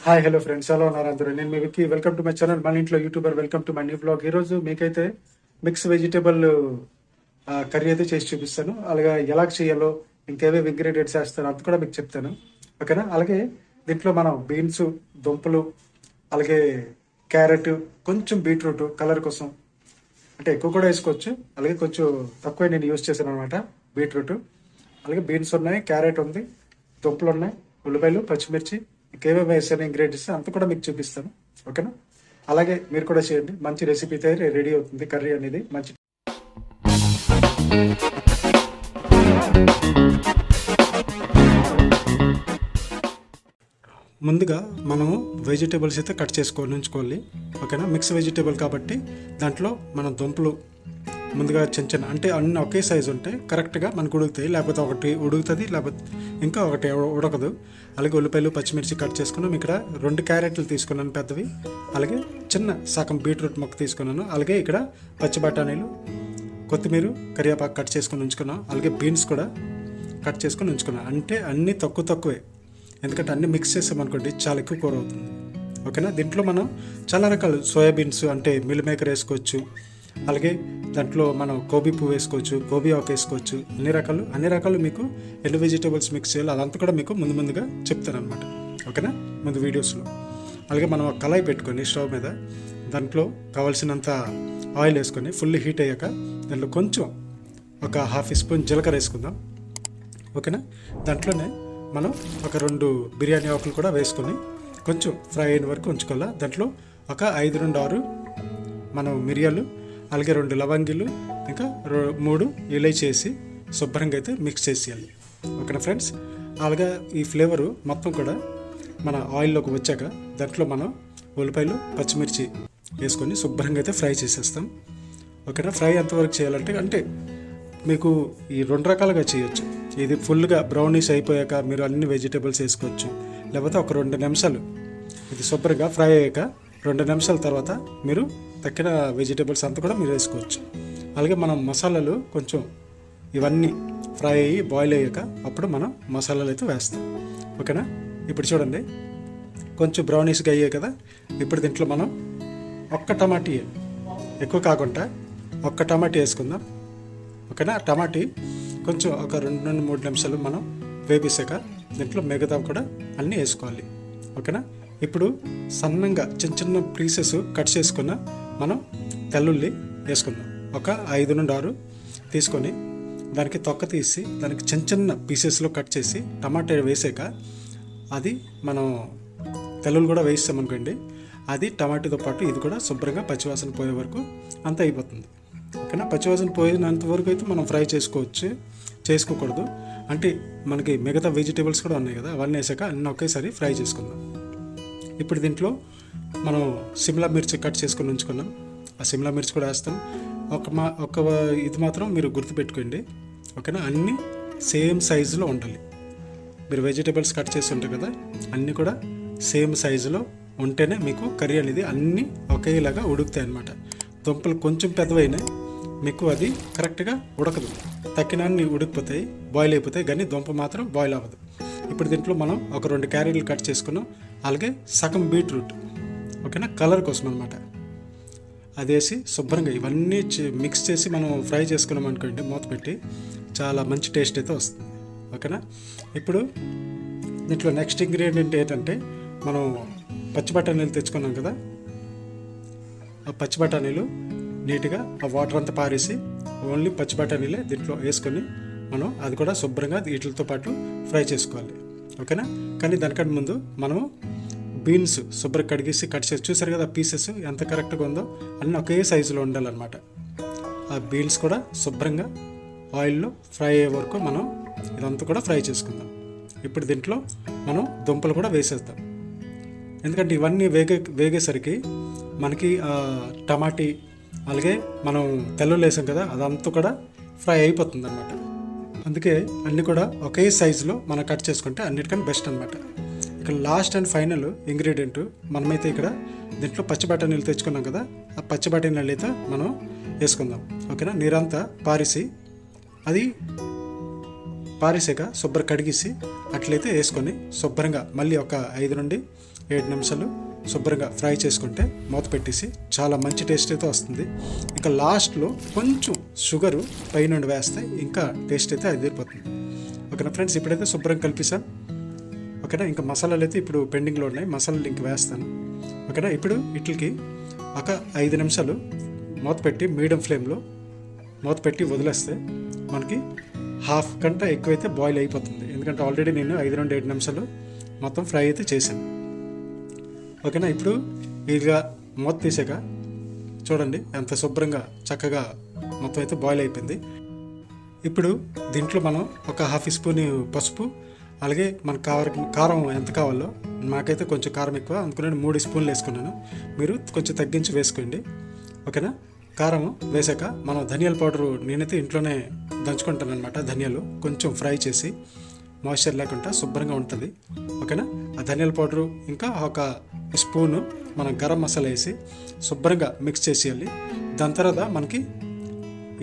Hi hello friends, ఎలా ఉన్నారు అందరూ? నేను మీ Vicky. Welcome to my channel మన ఇంట్లో YouTuber. Welcome to my new blog. ఈరోజు మీకైతే మిక్స్ వెజిటేబుల్ కర్రీ అయితే చేసి చూపిస్తాను. అలాగే ఎలా చేయాలో, ఇంకేవేవి ఇంగ్రీడియంట్స్ వేస్తాను అంత కూడా మీకు చెప్తాను, ఓకేనా? అలాగే దీంట్లో మనం బీన్స్, దుంపలు, అలాగే క్యారెట్, కొంచెం బీట్రూట్ కలర్ కోసం, అంటే ఎక్కువ కూడా వేసుకోవచ్చు, అలాగే కొంచెం తక్కువ నేను యూజ్ చేశాను అనమాట. బీట్రూట్, అలాగే బీన్స్ ఉన్నాయి, క్యారెట్ ఉంది, దుంపలు ఉన్నాయి, ఉల్లిపాయలు, పచ్చిమిర్చి, ఇంకేమేమి వేసాను ఇంగ్రీడియంట్స్ అంతా కూడా మీకు చూపిస్తాను, ఓకేనా? అలాగే మీరు కూడా చేయండి. మంచి రెసిపీ అయితే రెడీ అవుతుంది. కర్రీ అనేది మంచి. ముందుగా మనము వెజిటేబుల్స్ అయితే కట్ చేసుకొని ఉంచుకోవాలి, ఓకేనా? మిక్స్ వెజిటేబుల్ కాబట్టి దాంట్లో మన దుంపలు ముందుగా చిన్న చిన్న, అంటే అన్నీ ఒకే సైజు ఉంటే కరెక్ట్గా మనకు ఉడుకుతాయి. లేకపోతే ఒకటి ఉడుకుతుంది, లేకపోతే ఇంకా ఒకటి ఉడకదు. అలాగే ఉల్లిపాయలు, పచ్చిమిర్చి కట్ చేసుకున్నాం. ఇక్కడ 2 క్యారెట్లు తీసుకున్నాను పెద్దవి, అలాగే చిన్న సగం బీట్రూట్ మొక్క తీసుకున్నాను. అలాగే ఇక్కడ పచ్చి బఠానీలు, కొత్తిమీర, కరివేపాకు కట్ చేసుకుని ఉంచుకున్నాం. అలాగే బీన్స్ కూడా కట్ చేసుకుని ఉంచుకున్నాం. అంటే అన్నీ తక్కువే, ఎందుకంటే అన్నీ మిక్స్ చేసామనుకోండి చాలా ఎక్కువ కూర అవుతుంది, ఓకేనా? దీంట్లో మనం చాలా రకాలు సోయాబీన్స్ అంటే మిల్ మేకర్ వేసుకోవచ్చు, అలాగే దాంట్లో మనం గోబీ పువ్వు వేసుకోవచ్చు, గోబీ ఆకు వేసుకోవచ్చు. అన్ని రకాలు మీకు ఎన్ని వెజిటేబుల్స్ మిక్స్ చేయాలి అదంతా కూడా మీకు ముందుగా చెప్తాను అనమాట, ఓకేనా? ముందు వీడియోస్లో. అలాగే మనం ఒక కళాయి పెట్టుకొని స్టవ్ మీద దాంట్లో కావాల్సినంత ఆయిల్ వేసుకొని ఫుల్ హీట్ అయ్యాక దాంట్లో కొంచెం ఒక ½ స్పూన్ జీలకర్ర వేసుకుందాం, ఓకేనా? దాంట్లోనే మనం ఒక 2 బిర్యానీ ఆకులు కూడా వేసుకొని కొంచెం ఫ్రై అయిన వరకు ఉంచుకోవాలి. దాంట్లో ఒక 5 నుండి 6 మనం మిరియాలు, అలాగే 2 లవంగిలు, ఇంకా 3 ఇలైచి వేసి శుభ్రంగా అయితే మిక్స్ చేసేయాలి, ఓకేనా ఫ్రెండ్స్? అలాగే ఈ ఫ్లేవరు మొత్తం కూడా మన ఆయిల్లోకి వచ్చాక దాంట్లో మనం ఉల్లిపాయలు, పచ్చిమిర్చి వేసుకొని శుభ్రంగా అయితే ఫ్రై చేసేస్తాం, ఓకేనా? ఫ్రై ఎంతవరకు చేయాలంటే అంటే మీకు ఈ 2 రకాలుగా చేయొచ్చు. ఇది ఫుల్గా బ్రౌనిష్ అయిపోయాక మీరు అన్ని వెజిటేబుల్స్ వేసుకోవచ్చు, లేకపోతే ఒక 2 నిమిషాలు ఇది శుభ్రంగా ఫ్రై అయ్యాక 2 నిమిషాల తర్వాత మీరు తక్కిన వెజిటేబుల్స్ అంతా కూడా మీరు వేసుకోవచ్చు. అలాగే మనం మసాలాలు కొంచెం ఇవన్నీ ఫ్రై అయ్యి బాయిల్ అయ్యాక అప్పుడు మనం మసాలాలు అయితే వేస్తాం, ఓకేనా? ఇప్పుడు చూడండి కొంచెం బ్రౌనిష్గా అయ్యాయి కదా. ఇప్పుడు దీంట్లో మనం ఒక్క టమాటీ, ఎక్కువ కాకుండా ఒక్క టమాటీ వేసుకుందాం, ఓకేనా? టమాటీ కొంచెం ఒక 2 నుండి 3 నిమిషాలు మనం వేపేసాక దీంట్లో మిగతా కూడా అన్నీ వేసుకోవాలి, ఓకేనా? ఇప్పుడు సన్నంగా చిన్న పీసెస్ కట్ చేసుకున్న మనం తెల్లుల్లి వేసుకుందాం. ఒక 5 నుండి 6 తీసుకొని దానికి తొక్క తీసి దానికి చిన్న పీసెస్లో కట్ చేసి టమాటా వేసాక అది మనం తెల్లుల్లి కూడా వేసామనుకోండి, అది టమాటాతో పాటు ఇది కూడా శుభ్రంగా పచ్చివాసన పోయే వరకు అంత అయిపోతుంది, ఓకేనా? పచ్చివాసన పోయినంత వరకు అయితే మనం ఫ్రై చేసుకోకూడదు. అంటే మనకి మిగతా వెజిటేబుల్స్ కూడా ఉన్నాయి కదా, అవన్నీ వేసాక అన్నీ ఒకేసారి ఫ్రై చేసుకుందాం. ఇప్పుడు దీంట్లో మనం సిమ్లా మిర్చి కట్ చేసుకొని ఉంచుకున్నాం, ఆ సిమ్లా మిర్చి కూడా వేస్తాం. ఒక ఇది మాత్రం మీరు గుర్తుపెట్టుకోండి, ఓకేనా? అన్నీ సేమ్ సైజులో ఉండాలి. మీరు వెజిటేబుల్స్ కట్ చేసి ఉంటారు కదా, అన్నీ కూడా సేమ్ సైజులో ఉంటేనే మీకు కర్రీ అనేది అన్నీ ఒకేలాగా ఉడుకుతాయి అన్నమాట. దుంపలు కొంచెం పెద్దవైనాయి మీకు అది కరెక్ట్గా ఉడకదు, తక్కినన్ని ఉడికిపోతాయి, బాయిల్ అయిపోతాయి, కానీ దుంప మాత్రం బాయిల్ అవ్వదు. ఇప్పుడు దీంట్లో మనం ఒక 2 క్యారెట్లు కట్ చేసుకున్నాం, అలాగే సగం బీట్రూట్, ఓకేనా? కలర్ కోసం అనమాట. అది వేసి శుభ్రంగా ఇవన్నీ మిక్స్ చేసి మనం ఫ్రై చేసుకున్నాం అనుకోండి, మూత పెట్టి చాలా మంచి టేస్ట్ అయితే వస్తుంది, ఓకేనా? ఇప్పుడు దీంట్లో నెక్స్ట్ ఇంగ్రీడియంట్ ఏంటంటే మనం పచ్చి బఠానీలు తెచ్చుకున్నాం కదా, ఆ పచ్చి బఠానీలు నీట్గా ఆ వాటర్ అంతా పారేసి ఓన్లీ పచ్చి బఠానీలే దీంట్లో వేసుకొని మనం అది కూడా శుభ్రంగా వీటితో పాటు ఫ్రై చేసుకోవాలి, ఓకేనా? కానీ దానికంటే ముందు మనము బీన్స్ శుభ్రంగా కడిగేసి కట్ చేసి చూసారు కదా, పీసెస్ ఎంత కరెక్ట్గా ఉందో అన్నీ ఒకే సైజులో ఉండాలన్నమాట. ఆ బీన్స్ కూడా శుభ్రంగా ఆయిల్లో ఫ్రై అయ్యే వరకు మనం ఇదంతా కూడా ఫ్రై చేసుకుందాం. ఇప్పుడు దీంట్లో మనం దుంపలు కూడా వేసేద్దాం, ఎందుకంటే ఇవన్నీ వేగేసరికి మనకి టమాటీ అలాగే మనం తెల్లుల్లి వేసాం కదా, అదంతా కూడా ఫ్రై అయిపోతుంది అనమాట. అందుకే అన్నీ కూడా ఒకే సైజులో మనం కట్ చేసుకుంటే అన్నిటికన్నా బెస్ట్ అనమాట. ఇక లాస్ట్ అండ్ ఫైనల్ ఇంగ్రీడియంట్ మనమైతే ఇక్కడ దీంట్లో పచ్చి బఠానీలు తెచ్చుకున్నాం కదా, ఆ పచ్చి బఠానీలు అయితే మనం వేసుకుందాం, ఓకేనా? నీరంతా పారేసి అది పారేసాక శుభ్రం కడిగేసి అట్లయితే వేసుకొని శుభ్రంగా మళ్ళీ ఒక 5 నుండి 7 నిమిషాలు శుభ్రంగా ఫ్రై చేసుకుంటే మూత పెట్టేసి చాలా మంచి టేస్ట్ అయితే వస్తుంది. ఇక లాస్ట్లో కొంచెం షుగరు పైనుండి వేస్తే ఇంకా టేస్ట్ అయితే అదిరిపోతుంది. ఓకేనా ఫ్రెండ్స్, ఇప్పుడైతే శుభ్రం కలిపేసాను. ఓకేనా, ఇంకా మసాలాలు అయితే ఇప్పుడు పెండింగ్లో ఉన్నాయి, మసాలాలు ఇంక వేస్తాను. ఓకేనా, ఇప్పుడు వీటికి ఒక 5 నిమిషాలు మూత పెట్టి మీడియం ఫ్లేమ్లో మూత పెట్టి వదిలేస్తే మనకి హాఫ్ గంట ఎక్కువైతే బాయిల్ అయిపోతుంది. ఎందుకంటే ఆల్రెడీ నేను 5 నుండి 7 నిమిషాలు మొత్తం ఫ్రై అయితే చేశాను. ఓకేనా, ఇప్పుడు ఇదిగా మూత తీసాక చూడండి ఎంత శుభ్రంగా చక్కగా మొత్తం అయితే బాయిల్ అయిపోయింది. ఇప్పుడు దీంట్లో మనం ఒక హాఫ్ స్పూన్ పసుపు, అలాగే మనకు కారం ఎంత కావాలో, నాకైతే కొంచెం కారం ఎక్కువ అందుకని 3 స్పూన్లు వేసుకున్నాను. మీరు కొంచెం తగ్గించి వేసుకోండి. ఓకేనా, కారం వేసాక మనం ధనియాల పౌడరు నేనైతే ఇంట్లోనే దంచుకుంటాను అనమాట. ధనియాలు కొంచెం ఫ్రై చేసి మాయిశ్చర్ లేకుండా శుభ్రంగా ఉంటుంది. ఓకేనా, ఆ ధనియాల పౌడరు ఇంకా ఒక స్పూను మనం గరం మసాలా వేసి శుభ్రంగా మిక్స్ చేసేయాలి. దాని తర్వాత మనకి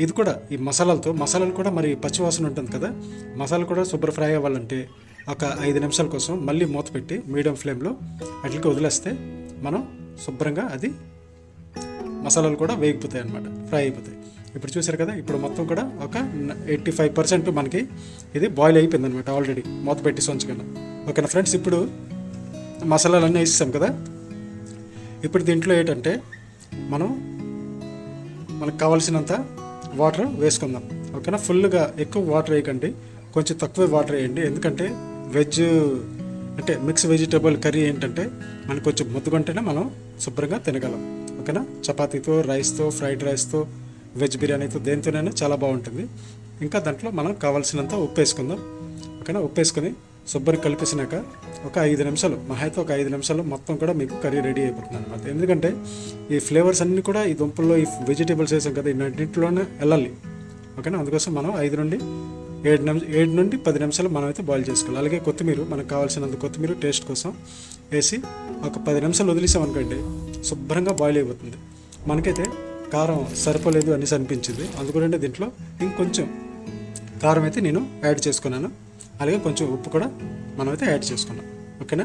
ఇది కూడా ఈ మసాలాలు కూడా మరి పచ్చివాసన ఉంటుంది కదా, మసాలా కూడా శుభ్ర ఫ్రై అవ్వాలంటే ఒక 5 నిమిషాల కోసం మళ్ళీ మూత పెట్టి మీడియం ఫ్లేమ్లో అట్లకి వదిలేస్తే మనం శుభ్రంగా అది మసాలాలు కూడా వేగిపోతాయి అన్నమాట, ఫ్రై అయిపోతాయి. ఇప్పుడు చూసారు కదా, ఇప్పుడు మొత్తం కూడా ఒక 85% మనకి ఇది బాయిల్ అయిపోయింది అనమాట ఆల్రెడీ మూత పెట్టి సొంచకుండా. ఓకేనా ఫ్రెండ్స్, ఇప్పుడు మసాలాలన్నీ వేసేసాం కదా. ఇప్పుడు దీంట్లో ఏంటంటే మనకు కావాల్సినంత వాటర్ వేసుకుందాం. ఓకేనా, ఫుల్గా ఎక్కువ వాటర్ వేయకండి, కొంచెం తక్కువ వాటర్ వేయండి. ఎందుకంటే అంటే మిక్స్ వెజిటేబుల్ కర్రీ ఏంటంటే మనకు కొంచెం ముద్దుకుంటేనే మనం శుభ్రంగా తినగలం. ఓకేనా, చపాతీతో, రైస్తో, ఫ్రైడ్ రైస్తో, వెజ్ బిర్యానీతో, దేనితోనైనా చాలా బాగుంటుంది. ఇంకా దాంట్లో మనం కావాల్సినంత ఉప్పు వేసుకుందాం. ఓకేనా, ఉప్పు వేసుకొని శుభ్రంగా కలిపేసినాక ఒక 5 నిమిషాలు, మహా అయితే ఒక 5 నిమిషాలు మొత్తం కూడా మీకు కర్రీ రెడీ అయిపోతుంది అనమాట. ఎందుకంటే ఈ ఫ్లేవర్స్ అన్నీ కూడా ఈ దుంపల్లో, ఈ వెజిటేబుల్స్ వేసాం కదా, ఇన్నింటిలోనే వెళ్ళాలి. ఓకేనా, అందుకోసం మనం 5 నుండి 7 నుండి 10 నిమిషాలు మనం అయితే బాయిల్ చేసుకోవాలి. అలాగే కొత్తిమీర, మనకు కావాల్సినంత కొత్తిమీర టేస్ట్ కోసం వేసి ఒక 10 నిమిషాలు వదిలేసామనుకోండి శుభ్రంగా బాయిల్ అయిపోతుంది. మనకైతే కారం సరిపోలేదు అనేసి అనిపించింది, అందుకనే దీంట్లో ఇంకొంచెం కారం అయితే నేను యాడ్ చేసుకున్నాను. అలాగే కొంచెం ఉప్పు కూడా మనమైతే యాడ్ చేసుకున్నాం. ఓకేనా,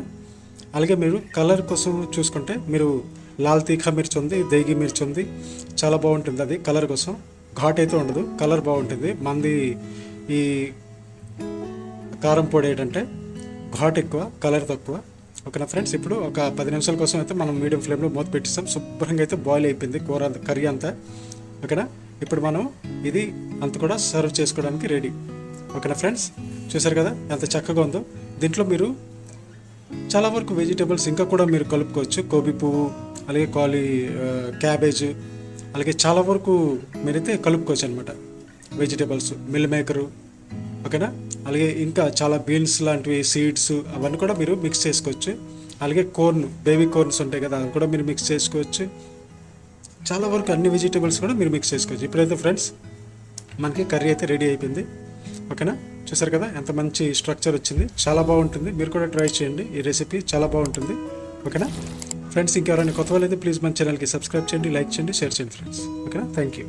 అలాగే మీరు కలర్ కోసం చూసుకుంటే మీరు లాల్ తీఖా మిర్చి ఉంది, దేగి మిర్చి ఉంది, చాలా బాగుంటుంది. అది కలర్ కోసం, ఘాట్ అయితే ఉండదు, కలర్ బాగుంటుంది. మంది ఈ కారం పొడి ఏంటంటే ఘాట్ ఎక్కువ, కలర్ తక్కువ. ఓకేనా ఫ్రెండ్స్, ఇప్పుడు ఒక 10 నిమిషాల కోసం అయితే మనం మీడియం ఫ్లేమ్లో మూత పెట్టిస్తాం. శుభ్రంగా అయితే బాయిల్ అయిపోయింది కర్రీ అంతా. ఓకేనా, ఇప్పుడు మనం ఇది అంత కూడా సర్వ్ చేసుకోవడానికి రెడీ. ఓకేనా ఫ్రెండ్స్, చూసారు కదా ఎంత చక్కగా ఉందో. దీంట్లో మీరు చాలా వరకు వెజిటేబుల్స్ ఇంకా కూడా మీరు కలుపుకోవచ్చు. గోబీ పువ్వు, అలాగే క్యాబేజ్, అలాగే చాలా వరకు మీరైతే కలుపుకోవచ్చు అనమాట వెజిటేబుల్స్, మిల్ మేకరు. ఓకేనా, అలాగే ఇంకా చాలా బీన్స్ లాంటివి, సీడ్స్, అవన్నీ కూడా మీరు మిక్స్ చేసుకోవచ్చు. అలాగే బేబీ కార్న్స్ ఉంటాయి కదా, అవి కూడా మీరు మిక్స్ చేసుకోవచ్చు. చాలా వరకు అన్ని వెజిటేబుల్స్ కూడా మీరు మిక్స్ చేసుకోవచ్చు. ఇప్పుడైతే ఫ్రెండ్స్ మనకి కర్రీ అయితే రెడీ అయిపోయింది. ఓకేనా, చూసారు కదా ఎంత మంచి స్ట్రక్చర్ వచ్చింది, చాలా బాగుంటుంది. మీరు కూడా ట్రై చేయండి, ఈ రెసిపీ చాలా బాగుంటుంది. ఓకేనా ఫ్రెండ్స్, ఇంకెవరైనా కొత్త వాళ్ళైతే ప్లీజ్ మన ఛానల్కి సబ్స్క్రైబ్ చేయండి, లైక్ చేయండి, షేర్ చేయండి ఫ్రెండ్స్. ఓకేనా, థ్యాంక్ యూ.